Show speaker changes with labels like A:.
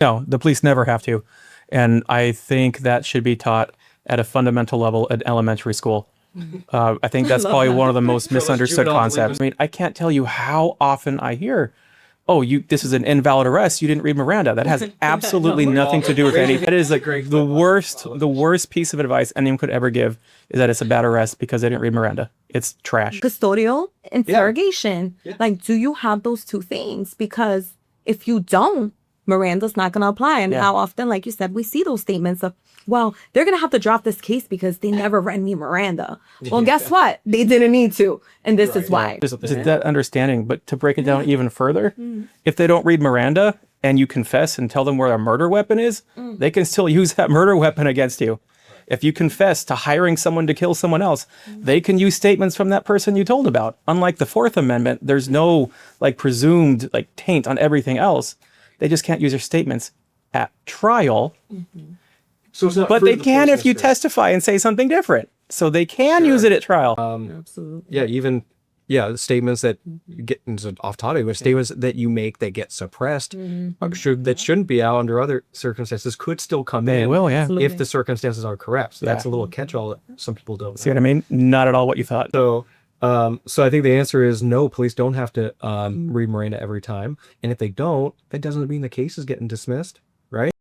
A: No, the police never have to. And I think that should be taught at a fundamental level at elementary school. I think that's probably one of the most misunderstood concepts. I mean, I can't tell you how often I hear, oh, this is an invalid arrest. You didn't read Miranda. That has absolutely nothing to do with anything. That is like the worst piece of advice anyone could ever give is that it's a bad arrest because they didn't read Miranda. It's trash.
B: Custodial interrogation.
C: Yeah.
B: Like, do you have those two things? Because if you don't, Miranda's not going to apply. And how often, like you said, we see those statements of, well, they're going to have to drop this case because they never read me Miranda. Well, guess what? They didn't need to. And this is why.
A: There's that understanding. But to break it down even further, if they don't read Miranda and you confess and tell them where a murder weapon is, they can still use that murder weapon against you. If you confess to hiring someone to kill someone else, they can use statements from that person you told about. Unlike the Fourth Amendment, there's no like presumed like taint on everything else. They just can't use their statements at trial.
C: So it's not
A: But they
C: the
A: can if
C: process,
A: you
C: right?
A: testify and say something different. So they can use it at trial.
B: Absolutely.
D: Yeah, even statements that get off topic, but statements that you make that get suppressed that shouldn't be out under other circumstances could still come
A: They
D: in
A: will, yeah.
D: if the circumstances are correct. So that's a little catch-all that some people don't
A: See
D: know.
A: what I mean? Not at all what you thought.
D: So I think the answer is no, police don't have to read Miranda every time. And if they don't, that doesn't mean the case is getting dismissed, right?